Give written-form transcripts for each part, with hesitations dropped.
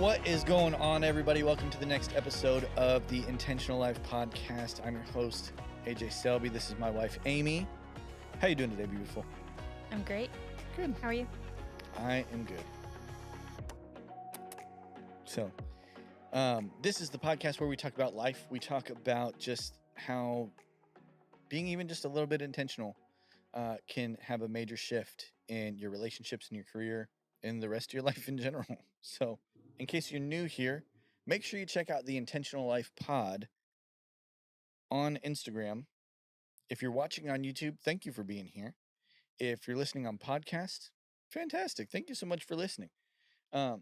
What is going on, everybody? Welcome to the next episode of the Intentional Life Podcast. I'm your host, AJ Selby. This is my wife, Amy. How you doing today, beautiful? I'm great. Good. How are you? I am good. So, this is the podcast where we talk about life. We talk about just how being even just a little bit intentional can have a major shift in your relationships, in your career, in the rest of your life in general. So, in case you're new here, make sure you check out the Intentional Life Pod on Instagram. If you're watching on YouTube, thank you for being here. If you're listening on podcast, fantastic. Thank you so much for listening. We're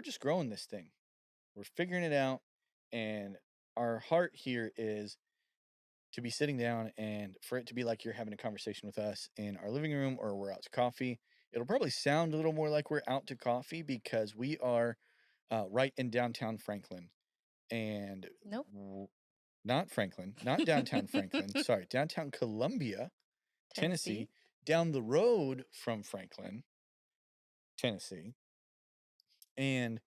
just growing this thing. We're figuring it out. And our heart here is to be sitting down and for it to be like you're having a conversation with us in our living room or we're out to coffee. It'll probably sound a little more like we're out to coffee because we are right in downtown Franklin. And Nope. not Franklin, not downtown Franklin. Sorry, downtown Columbia, Tennessee, down the road from Franklin, Tennessee. And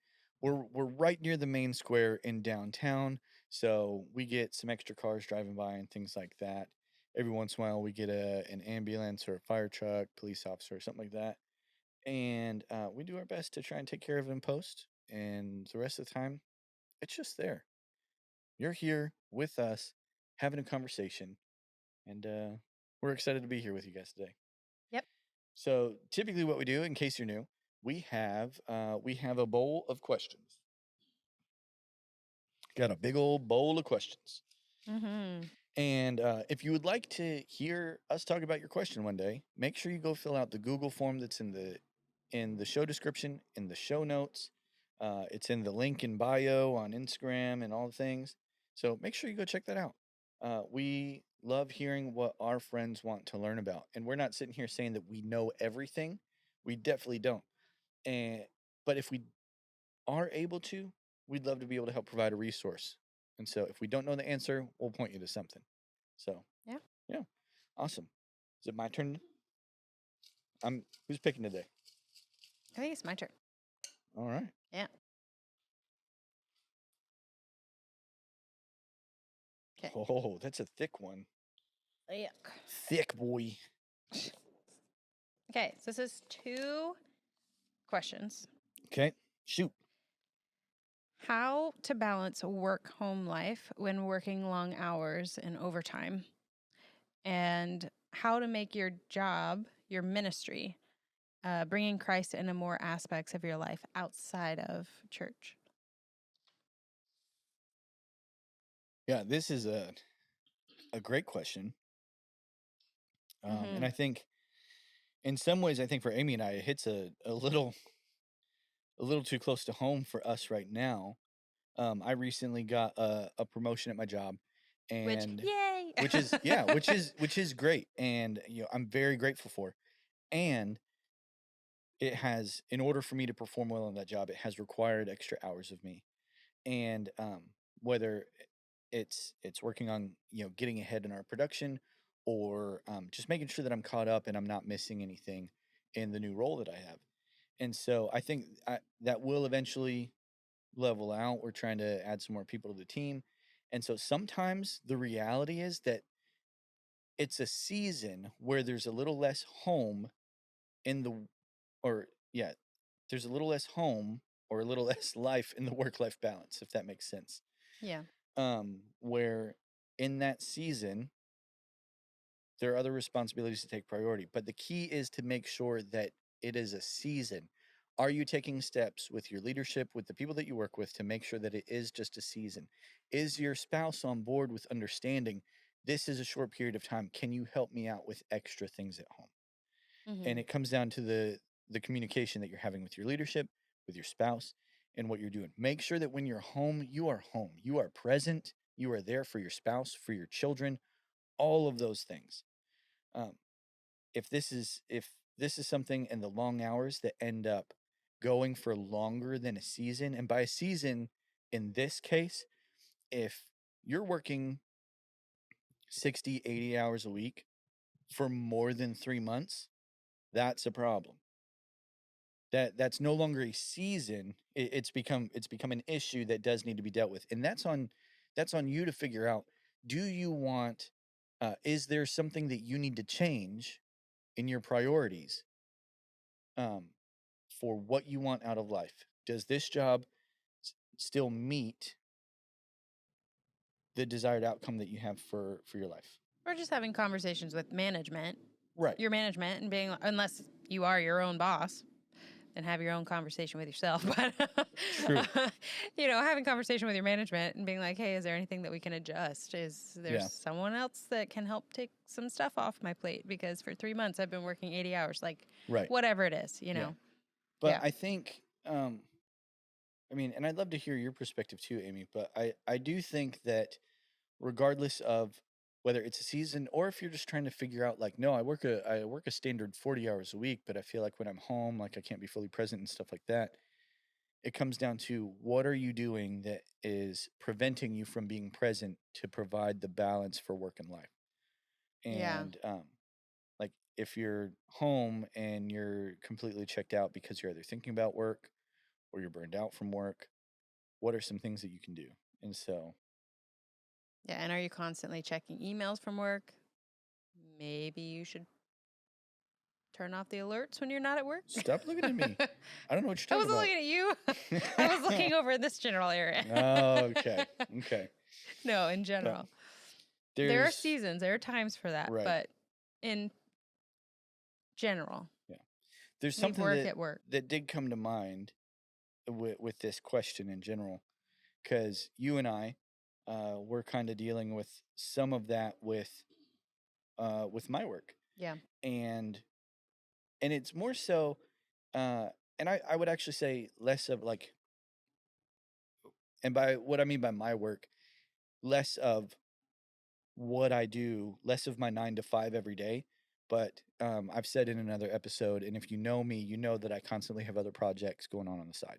we're right near the main square in downtown, so we get some extra cars driving by and things like that. Every once in a while, we get an ambulance or a fire truck, police officer, or something like that, and we do our best to try and take care of it in post. And the rest of the time, it's just there. You're here with us, having a conversation, and we're excited to be here with you guys today. Yep. So typically, what we do, in case you're new, we have a bowl of questions. Got a big old bowl of questions. Mm-hmm. And if you would like to hear us talk about your question one day, make sure you go fill out the Google form that's in the show description, in the show notes. It's in the link in bio on Instagram and all the things. So make sure you go check that out. We love hearing what our friends want to learn about. And we're not sitting here saying that we know everything. We definitely don't. But if we are able to, we'd love to be able to help provide a resource. And so if we don't know the answer, we'll point you to something. So yeah. Awesome. Is it my turn? Who's picking today? I think it's my turn. All right. Yeah. Okay. Oh, that's a thick one. Yuck. Thick boy. Okay, so this is 2 questions. Okay, shoot. How to balance work-home life when working long hours and overtime, and how to make your job, your ministry, bringing Christ into more aspects of your life outside of church. Yeah, this is a great question. And I think in some ways, I think for Amy and I, it hits a little too close to home for us right now. I recently got a promotion at my job, and yay! which is great, and I'm very grateful for. And it has, in order for me to perform well on that job, it has required extra hours of me. And whether it's working on getting ahead in our production, or just making sure that I'm caught up and I'm not missing anything in the new role that I have. And so I think that will eventually level out. We're trying to add some more people to the team. And so sometimes the reality is that it's a season where there's a little less home there's a little less home or a little less life in the work-life balance, if that makes sense. Yeah. Where in that season, there are other responsibilities to take priority. But the key is to make sure that it is a season. Are you taking steps with your leadership, with the people that you work with, to make sure that it is just a season? Is your spouse on board with understanding this is a short period of time? Can you help me out with extra things at home? And it comes down to the communication that you're having with your leadership, with your spouse, and what you're doing. Make sure that when you're home, you are home. You are present. You are there for your spouse, for your children, all of those things. If this is something in the long hours that end up going for longer than a season, and by a season in this case, if you're working 60, 80 hours a week for more than 3 months, that's a problem. that's no longer a season. It's become an issue that does need to be dealt with, and that's on you to figure out. Do you want? Is there something that you need to change in your priorities um, for what you want out of life? Does this job still meet the desired outcome that you have for your life? Or just having conversations with management, Right. your management, and being, unless you are your own boss, then have your own conversation with yourself. But, True. having conversation with your management and being like, hey, is there anything that we can adjust? Is there Yeah. someone else that can help take some stuff off my plate? Because for 3 months, I've been working 80 hours, like Right. whatever it is, Yeah. But Yeah. I think, I mean, and I'd love to hear your perspective too, Amy, but I do think that regardless of whether it's a season or if you're just trying to figure out like, no, I work a standard 40 hours a week, but I feel like when I'm home, like I can't be fully present and stuff like that. It comes down to what are you doing that is preventing you from being present to provide the balance for work and life. Yeah. And like if you're home and you're completely checked out because you're either thinking about work or you're burned out from work, what are some things that you can do? And so, Yeah. And are you constantly checking emails from work? Maybe you should turn off the alerts when you're not at work. stop looking at me. I don't know what I you're talking wasn't looking at you. I was looking over in this general area. Okay. Okay. No, in But general. There are there's seasons, there are times for that, right. but in general, Yeah. There's leave something work at work. that did come to mind with this question in general, because you and I, we're kind of dealing with some of that with my work, Yeah. and it's more so, uh, and I would actually say less of like, and by what I mean by my work, less of what I do, less of my 9 to 5 every day. But I've said in another episode, and if you know me, you know that I constantly have other projects going on the side.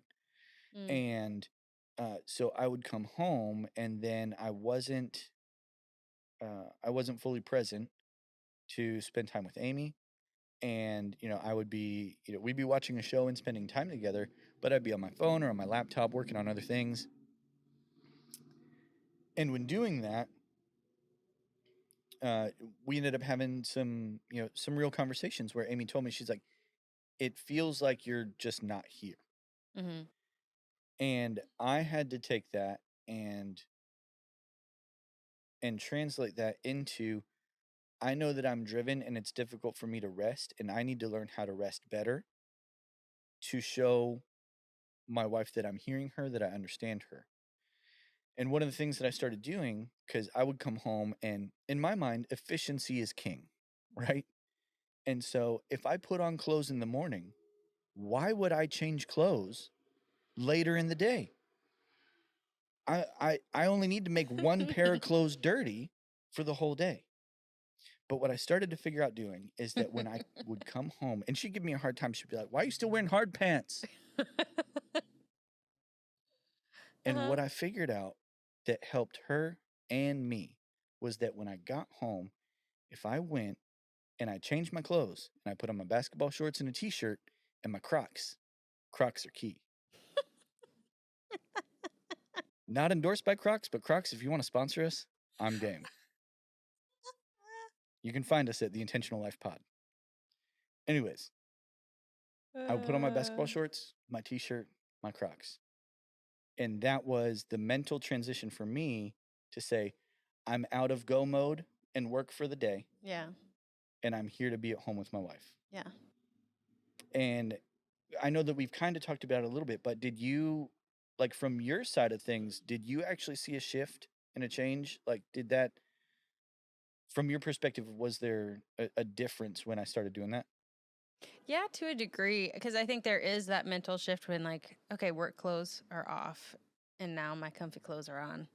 Mm. And so I would come home, and then I wasn't fully present to spend time with Amy. And I would be, we'd be watching a show and spending time together, but I'd be on my phone or on my laptop working on other things. And when doing that, uh, we ended up having some real conversations where Amy told me, she's like, it feels like you're just not here. Mm-hmm. And I had to take that and translate that into, I know that I'm driven and it's difficult for me to rest, and I need to learn how to rest better to show my wife that I'm hearing her, that I understand her. And one of the things that I started doing, because I would come home and in my mind, efficiency is king, right? And so if I put on clothes in the morning, why would I change clothes later in the day? I only need to make one pair of clothes dirty for the whole day. But what I started to figure out doing is that when I would come home, and she'd give me a hard time, she'd be like, why are you still wearing hard pants? And what I figured out that helped her and me was that when I got home, if I went and I changed my clothes and I put on my basketball shorts and a t-shirt and my Crocs are key. Not endorsed by Crocs, but Crocs, if you want to sponsor us, I'm game. You can find us at the Intentional Life Pod. Anyways, I would put on my basketball shorts, my t-shirt, my Crocs. And that was the mental transition for me to say, I'm out of go mode and work for the day. Yeah. And I'm here to be at home with my wife. Yeah. And I know that we've kind of talked about it a little bit, but did you, like from your side of things, did you actually see a shift and a change? Like, did that, from your perspective, was there a difference when I started doing that? Yeah, to a degree, because I think there is that mental shift when, like, okay, work clothes are off, and now my comfy clothes are on.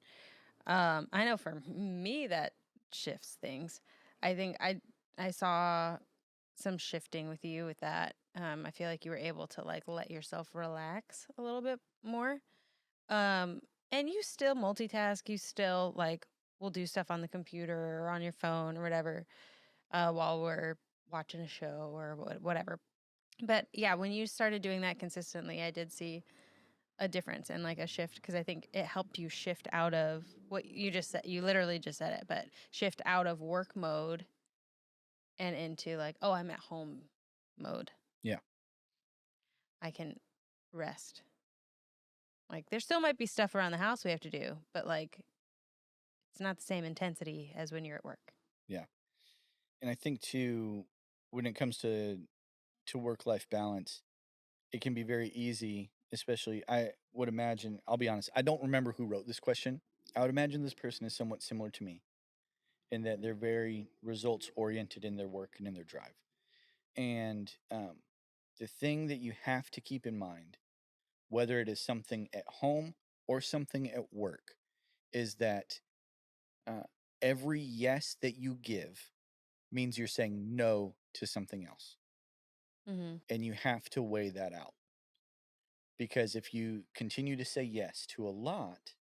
I know for me that shifts things. I think I saw some shifting with you with that. I feel like you were able to like let yourself relax a little bit more. Um, and you still multitask. You still like will do stuff on the computer or on your phone or whatever while we're watching a show or whatever. But yeah, when you started doing that consistently, I did see a difference and like a shift, because I think it helped you shift out of what you just said. You literally just said it, but shift out of work mode and into like, oh, I'm at home mode. Yeah. I can rest. Like there still might be stuff around the house we have to do, but like it's not the same intensity as when you're at work. Yeah. And I think too, when it comes to work life balance, it can be very easy, especially I would imagine, I'll be honest, I don't remember who wrote this question. I would imagine this person is somewhat similar to me in that they're very results oriented in their work and in their drive. And the thing that you have to keep in mind, whether it is something at home or something at work, is that uh, every yes that you give means you're saying no to something else. Mm-hmm. And you have to weigh that out. Because if you continue to say yes to a lot,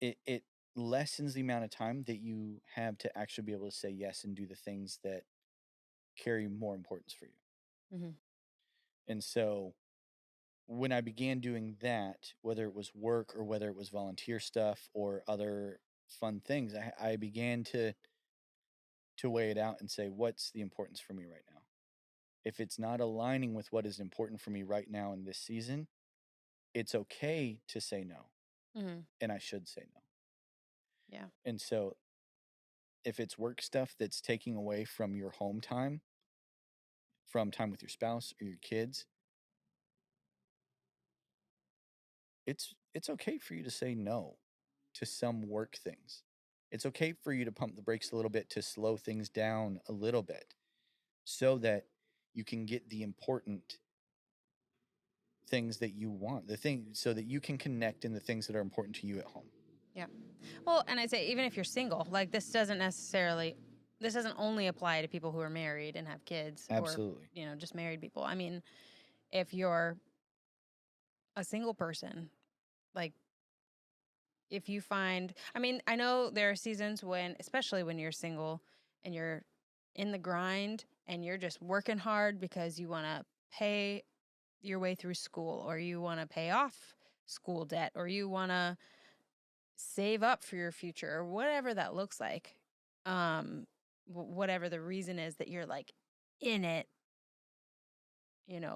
it lessens the amount of time that you have to actually be able to say yes and do the things that carry more importance for you. Mm-hmm. And so when I began doing that, whether it was work or whether it was volunteer stuff or other fun things, I began to weigh it out and say, what's the importance for me right now? If it's not aligning with what is important for me right now in this season, it's okay to say no. Mm-hmm. And I should say no. Yeah. And so if it's work stuff that's taking away from your home time, from time with your spouse or your kids, it's okay for you to say no to some work things. It's okay for you to pump the brakes a little bit, to slow things down a little bit so that you can get the important things that you want, the thing so that you can connect in the things that are important to you at home. Yeah. Well, and I say, even if you're single, like this doesn't only apply to people who are married and have kids or, Absolutely. just married people. I mean, if you're a single person, like if you find, I mean, I know there are seasons when, especially when you're single and you're in the grind and you're just working hard because you want to pay your way through school, or you want to pay off school debt, or you want to save up for your future, or whatever that looks like. Whatever the reason is that you're like in it,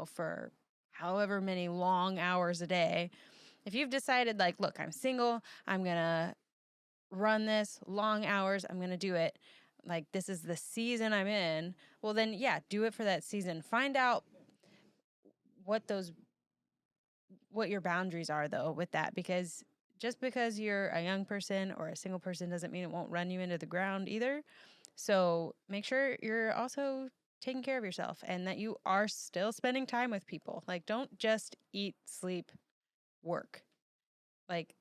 for however many long hours a day. If you've decided like, look, I'm single, I'm going to run this long hours, I'm going to do it. Like this is the season I'm in. Well, then yeah, do it for that season. Find out what your boundaries are though with that, because just because you're a young person or a single person doesn't mean it won't run you into the ground either. So make sure you're also taking care of yourself and that you are still spending time with people. Like don't just eat, sleep, work. Like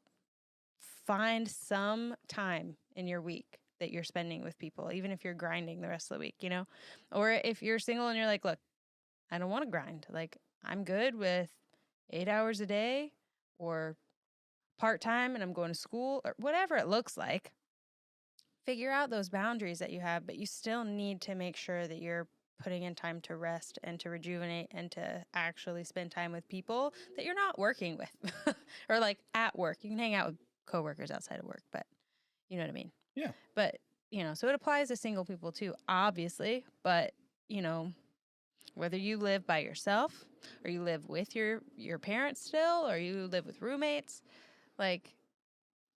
find some time in your week that you're spending with people, even if you're grinding the rest of the week, Or if you're single and you're like, look, I don't want to grind. Like I'm good with 8 hours a day or part-time and I'm going to school or whatever it looks like. Figure out those boundaries that you have, but you still need to make sure that you're putting in time to rest and to rejuvenate and to actually spend time with people that you're not working with or like at work. You can hang out with coworkers outside of work, but you know what I mean? Yeah. But, so it applies to single people too, obviously, but, whether you live by yourself or you live with your parents still, or you live with roommates, like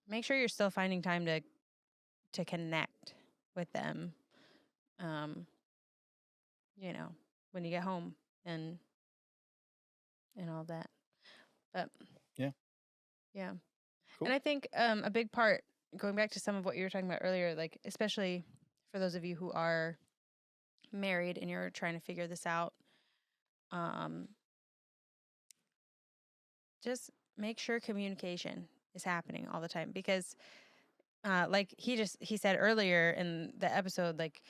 make sure you're still finding time to connect with them, um, when you get home and all that. But Yeah. yeah. Cool. And I think a big part, going back to some of what you were talking about earlier, like especially for those of you who are married and you're trying to figure this out, just make sure communication is happening all the time, because like he said earlier in the episode, like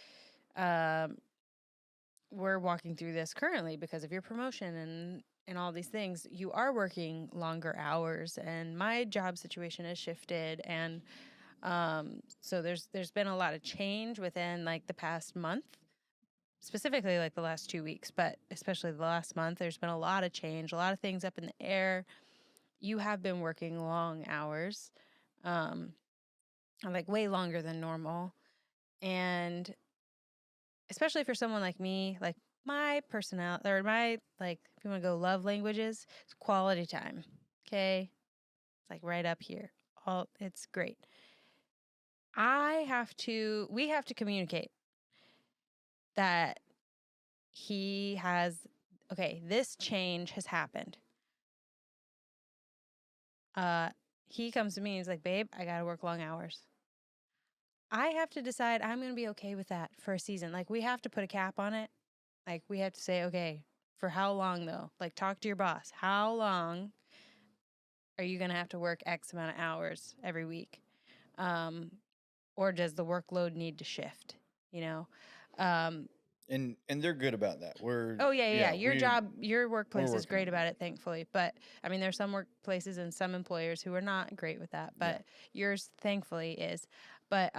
we're walking through this currently because of your promotion and all these things. You are working longer hours, and my job situation has shifted, and so there's been a lot of change within like the past month. specifically like the last 2 weeks, but especially the last month, there's been a lot of change, a lot of things up in the air. You have been working long hours, like way longer than normal. And especially for someone like me, like my personality or my, like, if you want to go love languages, it's quality time. Okay. It's like right up here. It's great. We have to communicate that this change has happened. He comes to me and he's like, babe, I got to work long hours. I have to decide I'm going to be okay with that for a season. Like, we have to put a cap on it. Like, we have to say, okay, for how long though? Like, talk to your boss. How long are you going to have to work X amount of hours every week? Or does the workload need to shift? You know? And they're good about that. Oh yeah. Your workplace is working great on about it, thankfully. But I mean, there's some workplaces and some employers who are not great with that. But yours, thankfully, is. But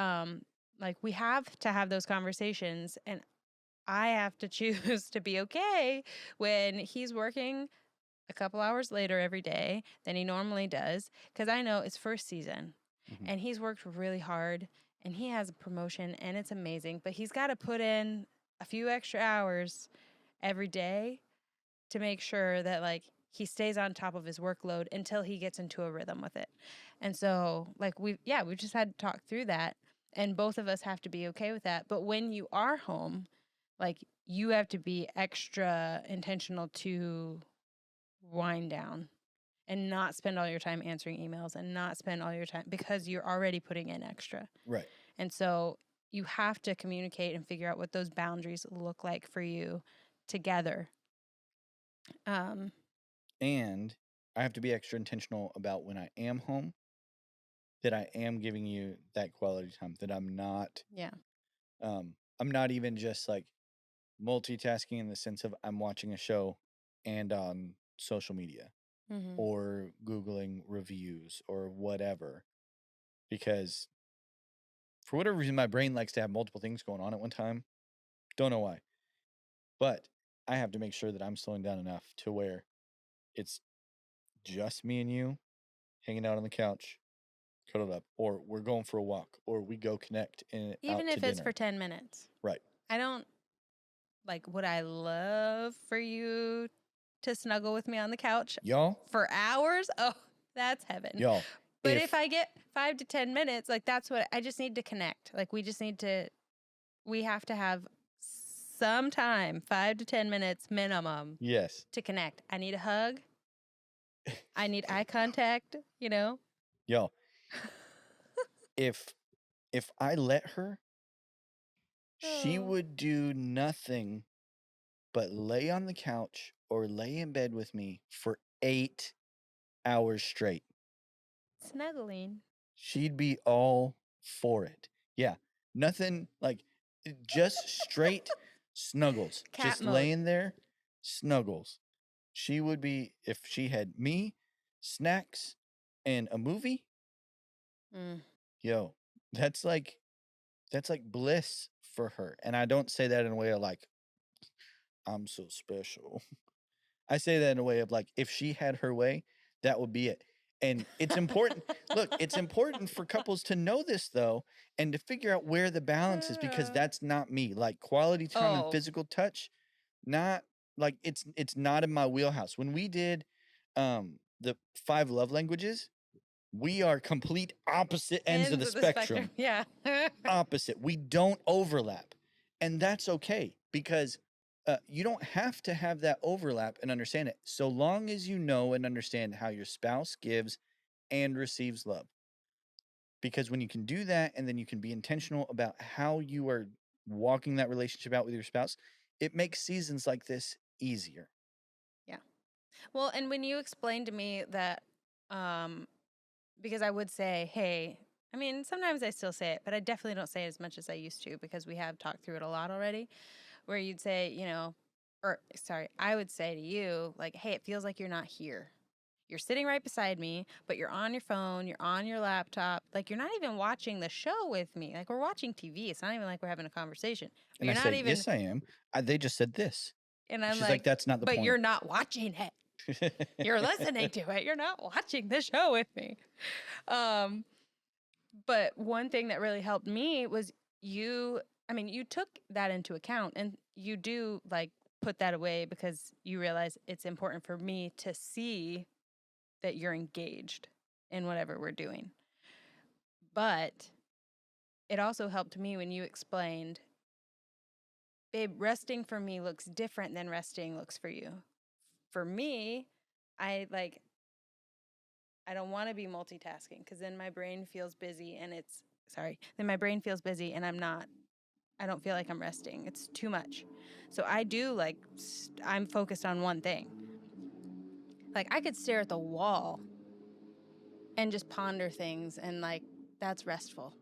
like, we have to have those conversations, and I have to choose to be okay when he's working a couple hours later every day than he normally does, because I know it's first season, and he's worked really hard, and he has a promotion, and it's amazing. But he's got to put in a few extra hours every day to make sure that, like, he stays on top of his workload until he gets into a rhythm with it. And so, like, we've just had to talk through that, and both of us have to be okay with that. But when you are home, like, you have to be extra intentional to wind down and not spend all your time answering emails and not spend all your time, because you're already putting in extra. Right. And so you have to communicate and figure out what those boundaries look like for you together. And I have to be extra intentional about when I am home, that I am giving you that quality time, that I'm not I'm not even just like multitasking in the sense of I'm watching a show and on social media or Googling reviews or whatever. Because for whatever reason, my brain likes to have multiple things going on at one time. Don't know why. But I have to make sure that I'm slowing down enough to where it's just me and you hanging out on the couch, cuddled up, or we're going for a walk, or we go connect and Even out if to it's dinner. for 10 minutes. Right. I don't, like, would I love for you to snuggle with me on the couch Y'all? for hours? Oh, that's heaven. Y'all. But if I get 5 to 10 minutes, like, that's what I just need to connect. Like, we have to have some time, 5 to 10 minutes minimum. Yes. To connect. I need a hug. I need eye contact, you know? Y'all. If I let her, she would do nothing but lay on the couch or lay in bed with me for 8 hours straight. Snuggling. She'd be all for it. Yeah. Nothing like just straight snuggles. Cat just mode. laying there, snuggles. She would be, if she had me, snacks, and a movie. Yo, that's like bliss for her. And I don't say that in a way of like, I'm so special. I say that in a way of like, if she had her way, that would be it. And it's important. Look, it's important for couples to know this though, and to figure out where the balance is, because that's not me. Like, quality time and physical touch, not like it's not in my wheelhouse. When we did the 5 love languages, we are complete opposite ends of the spectrum. Yeah. Opposite. We don't overlap. And that's okay, because you don't have to have that overlap and understand it, so long as you know and understand how your spouse gives and receives love. Because when you can do that, and then you can be intentional about how you are walking that relationship out with your spouse, it makes seasons like this easier. Yeah. Well, and when you explained to me that, because I would say, hey, I mean, sometimes I still say it, but I definitely don't say it as much as I used to, because we have talked through it a lot already, where you'd say, I would say to you, like, hey, it feels like you're not here. You're sitting right beside me, but you're on your phone, you're on your laptop. Like, you're not even watching the show with me. Like, we're watching TV. It's not even like we're having a conversation. But And I you're not say, even, yes, I am. They just said this. and And I'm she's like, like, that's not the but you're point. not watching it. You're listening to it. You're not watching the show with me. But one thing that really helped me was you took that into account, and you do like put that away because you realize it's important for me to see that you're engaged in whatever we're doing. But it also helped me when you explained, babe, resting for me looks different than resting looks for you. For me, I don't want to be multitasking because then my brain feels busy and I don't feel like I'm resting. It's too much. So I do I'm focused on one thing. Like, I could stare at the wall and just ponder things, and that's restful.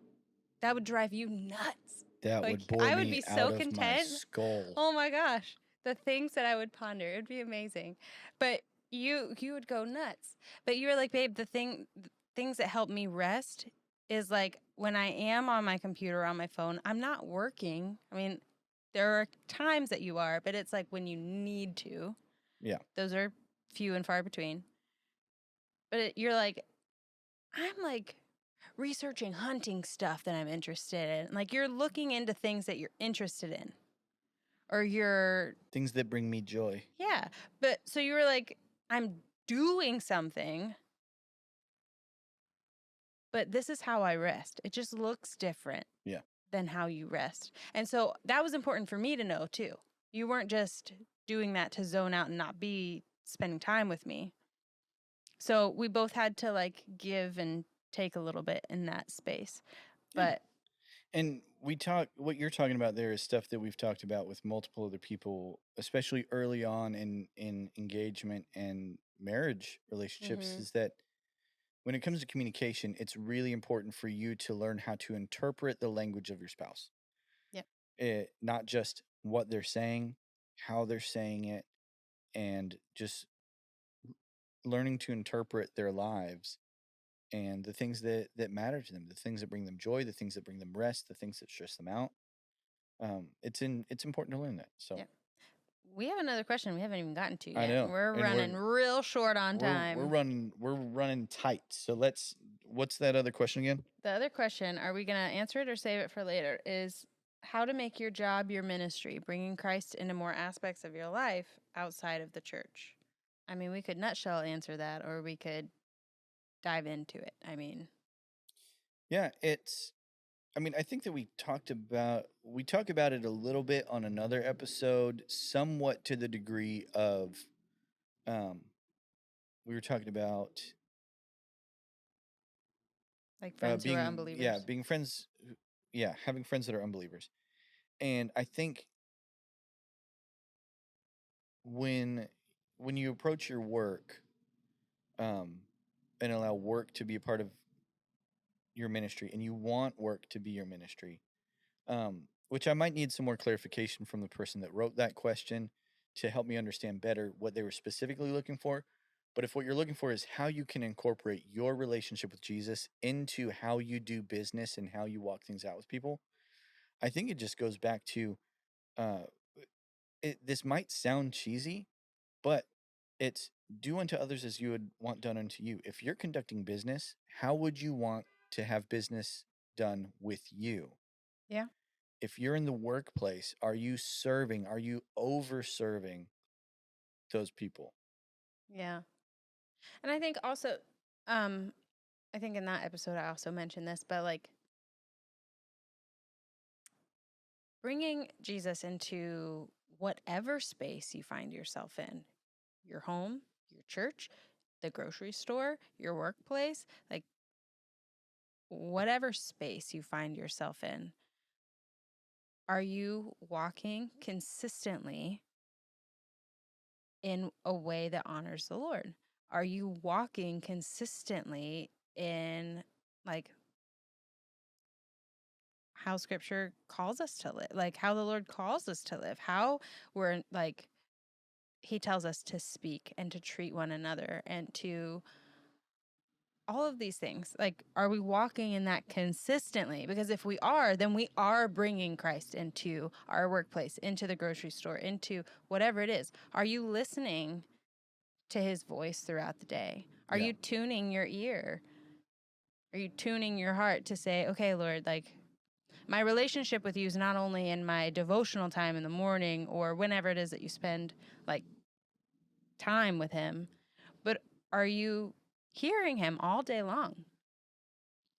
That would drive you nuts. That Like, would bore I would me be out so of my content. skull. Oh my gosh. The things that I would ponder, it would be amazing. But you would go nuts. But you were like, babe, the things that help me rest is like when I am on my computer, on my phone, I'm not working. I mean, there are times that you are, but it's like when you need to. Yeah. Those are few and far between. But you're like, I'm like researching hunting stuff that I'm interested in. Like, you're looking into things that you're interested in. Or you're Things that bring me joy. Yeah. But so you were like, I'm doing something, but this is how I rest. It just looks different Yeah. than how you rest. And so that was important for me to know too. You weren't just doing that to zone out and not be spending time with me. So we both had to give and take a little bit in that space. But And what you're talking about there is stuff that we've talked about with multiple other people, especially early on in engagement and marriage relationships, Mhm. is that when it comes to communication, it's really important for you to learn how to interpret the language of your spouse. Yep. Not just what they're saying, how they're saying it, and just learning to interpret their lives and the things that matter to them, the things that bring them joy, the things that bring them rest, the things that stress them out. It's important to learn that. So Yep. We have another question we haven't even gotten to I yet. know, We're and running real short on time. we're running tight. So what's that other question again? The other question, are we going to answer it or save it for later, is how to make your job your ministry, bringing Christ into more aspects of your life outside of the church. I mean, we could nutshell answer that, or we could dive into it. Yeah, I think that we talk about it a little bit on another episode, somewhat to the degree of we were talking about like friends who are being unbelievers. being friends, having friends that are unbelievers. And I think when you approach your work and allow work to be a part of your ministry, and you want work to be your ministry, which I might need some more clarification from the person that wrote that question to help me understand better what they were specifically looking for. But if what you're looking for is how you can incorporate your relationship with Jesus into how you do business and how you walk things out with people, I think it just goes back to uh, this might sound cheesy, but it's do unto others as you would want done unto you. If you're conducting business, how would you want to have business done with you? Yeah. If you're in the workplace, are you serving? Are you over serving those people? Yeah. And I think also, I think in that episode, I also mentioned this, but bringing Jesus into whatever space you find yourself in, your home, your church, the grocery store, your workplace, whatever space you find yourself in, are you walking consistently in a way that honors the Lord? Are you walking consistently in how scripture calls us to live, how the Lord calls us to live, how we're he tells us to speak and to treat one another and to all of these things. Like, are we walking in that consistently? Because if we are, then we are bringing Christ into our workplace, into the grocery store, into whatever it is. Are you listening to his voice throughout the day? Are Yeah. you tuning your ear? Are you tuning your heart to say, okay, Lord, like, my relationship with you is not only in my devotional time in the morning or whenever it is that you spend like time with him, but are you hearing him all day long?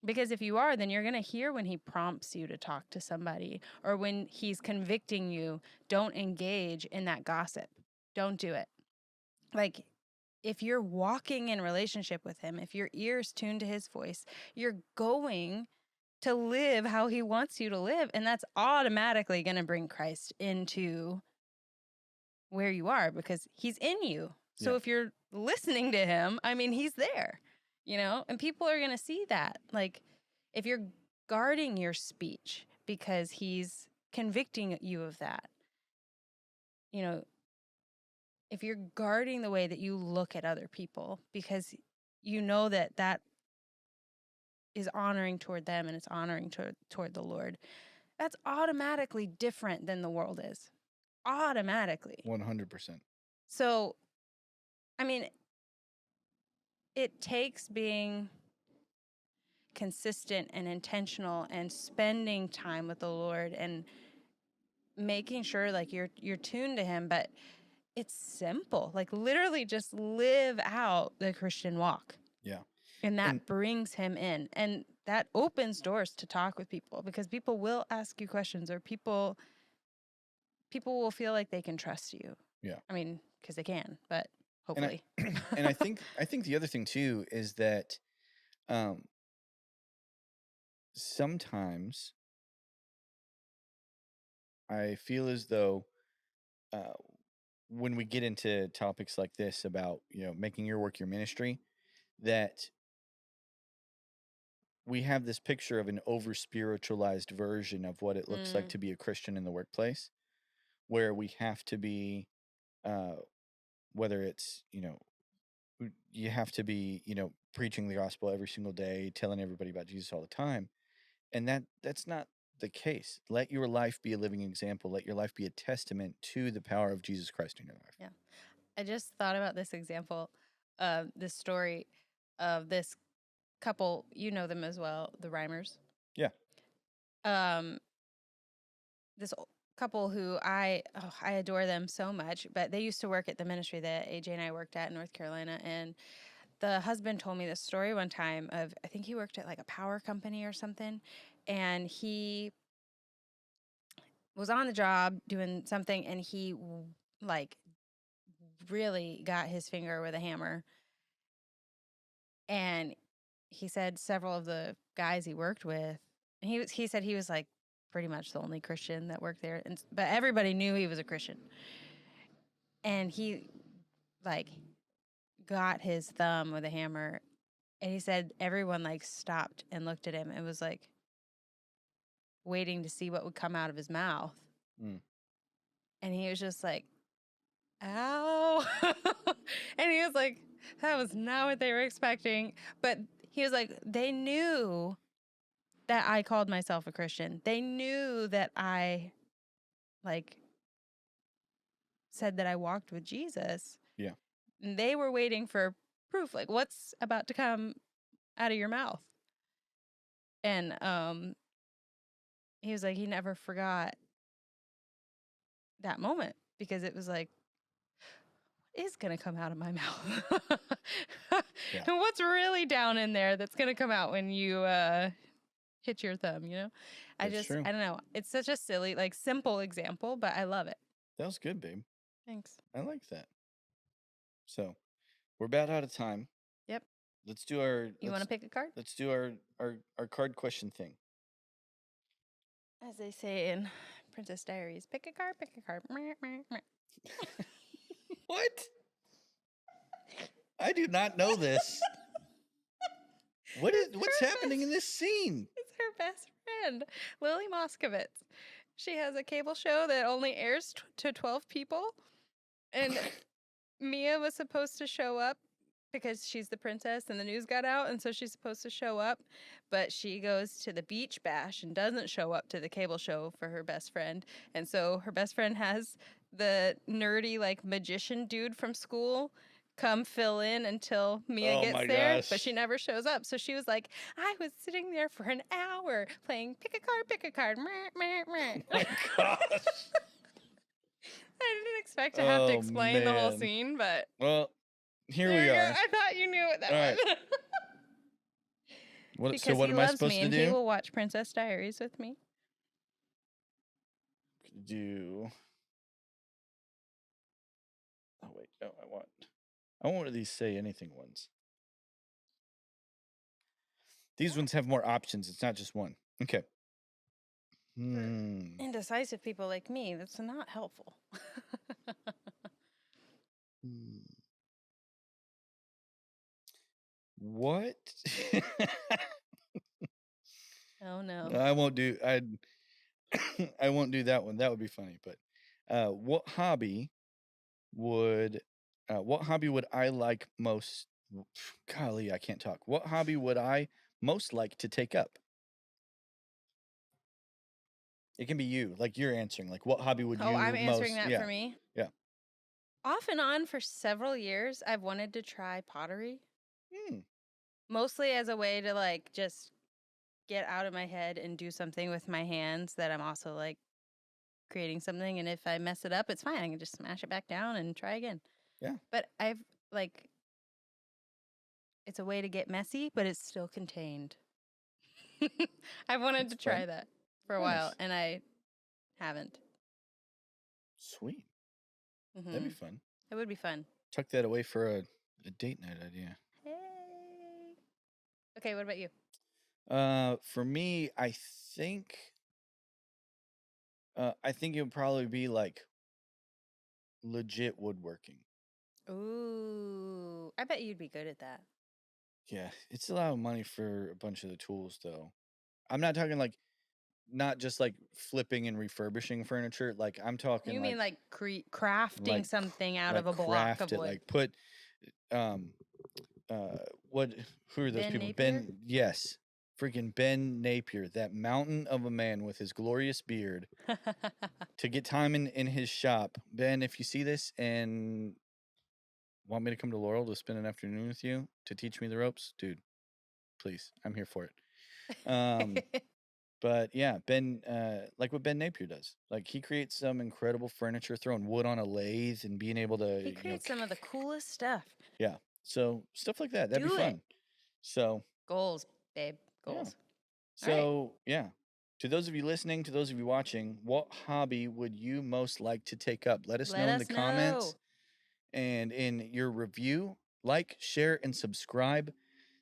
Because if you are, then you're going to hear when he prompts you to talk to somebody or when he's convicting you. Don't engage in that gossip. Don't do it. Like, if you're walking in relationship with him, if your ear's tuned to his voice, you're going to live how he wants you to live. And that's automatically going to bring Christ into where you are because he's in you. So Yeah. if you're listening to him, I mean, he's there, you know, and people are going to see that. Like, if you're guarding your speech because he's convicting you of that, you know, if you're guarding the way that you look at other people because you know that that is honoring toward them and it's honoring toward the Lord, that's automatically different than the world is. Automatically. 100%. So, I mean, it takes being consistent and intentional and spending time with the Lord and making sure like you're tuned to him, but it's simple. Like, literally just live out the Christian walk. Yeah. And that And- brings him in. And that opens doors to talk with people because people will ask you questions or people will feel like they can trust you. Yeah. I mean, because they can, but hopefully. And I think the other thing too is that sometimes I feel as though when we get into topics like this about, you know, making your work your ministry, that we have this picture of an over spiritualized version of what it looks like to be a Christian in the workplace, where we have to be, whether it's, you know, you have to be, you know, preaching the gospel every single day, telling everybody about Jesus all the time. And that's not the case. Let your life be a living example. Let your life be a testament to the power of Jesus Christ in your life. Yeah. I just thought about this example, this story of this couple. You know them as well, the Rhymers. Yeah. This couple who I adore them so much, but they used to work at the ministry that AJ and I worked at in North Carolina. And the husband told me this story one time of, I think he worked at like a power company or something. And he was on the job doing something and he like really got his finger with a hammer. And he said several of the guys he worked with, and he said he was like pretty much the only Christian that worked there, but everybody knew he was a Christian. And he like got his thumb with a hammer, and he said everyone like stopped and looked at him and was like waiting to see what would come out of his mouth. And he was just like, ow. And he was like, that was not what they were expecting. But he was like, they knew that I called myself a Christian. They knew that I like said that I walked with Jesus. Yeah. And they were waiting for proof, like what's about to come out of your mouth. And he was like, he never forgot that moment because it was like, what is gonna come out of my mouth? Yeah. And what's really down in there that's gonna come out when you hit your thumb, you know? That's true. I don't know. It's such a silly, like simple example, but I love it. That was good, babe. Thanks. I like that. So we're about out of time. Yep. Let's do our. You want to pick a card? Let's do our card question thing. As they say in Princess Diaries, pick a card, pick a card. What? I do not know this. What's happening in this scene? It's her best friend, Lily Moskovitz. She has a cable show that only airs to 12 people. And Mia was supposed to show up because she's the princess and the news got out, and so she's supposed to show up, but she goes to the beach bash and doesn't show up to the cable show for her best friend. And so her best friend has the nerdy like magician dude from school come fill in until Mia Oh gets my there, gosh. but she never shows up. So she was like, I was sitting there for an hour playing pick a card, meh, meh, meh. Oh my gosh. I didn't expect to have to Oh, explain the whole man. scene, but Well, here there we you go. are. I thought you knew what that All right. was. What, Because so what he am I loves supposed me to and he do? will watch Princess Diaries with me. Oh wait, no, I want one of these say anything ones. These ones have more options. It's not just one. Okay. Indecisive people like me, that's not helpful. What? Oh no. I won't do. I won't do that one. That would be funny. But what hobby would I like most? Golly, I can't talk. What hobby would I most like to take up? It can be you, like you're answering. Like, what hobby would you? Oh, I'm answering most, that yeah. for me? Yeah. Off and on for several years, I've wanted to try pottery. Hmm. Mostly as a way to like just get out of my head and do something with my hands that I'm also like creating something. And if I mess it up, it's fine. I can just smash it back down and try again. Yeah. But I've like, it's a way to get messy, but it's still contained. I've wanted That's to try fun. that for a while Nice. and I haven't. Sweet. Mhm. That'd be fun. It would be fun. Tuck that away for a date night idea. Hey. Okay, what about you? For me, I think it would probably be like legit woodworking. Ooh, I bet you'd be good at that. Yeah, it's a lot of money for a bunch of the tools, though. I'm not talking like not just like flipping and refurbishing furniture. Like I'm talking. You mean like crafting like something out like of a block craft of it, wood? like put what? Who are those Ben people? Napier? Yes, freaking Ben Napier, that mountain of a man with his glorious beard. To get time in his shop. Ben, if you see this and want me to come to Laurel to spend an afternoon with you to teach me the ropes, dude, please, I'm here for it. But yeah, Ben, like what Ben Napier does, like he creates some incredible furniture, throwing wood on a lathe and being able to. He creates some of the coolest stuff. Yeah, so stuff like that. That'd Do be it. fun. So Goals, babe. Goals. So yeah, to those of you listening, to those of you watching, what hobby would you most like to take up? Let us know in the comments and in your review. Like, share, and subscribe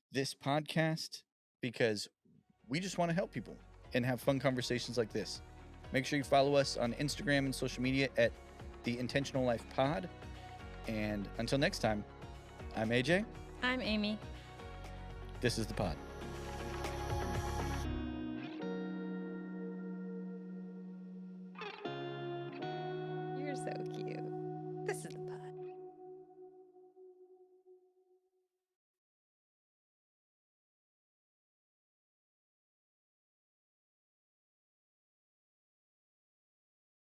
this podcast because we just want to help people and have fun conversations like this. Make sure you follow us on Instagram and social media at The Intentional Life Pod. And until next time, I'm AJ. I'm Amy. This is The Pod.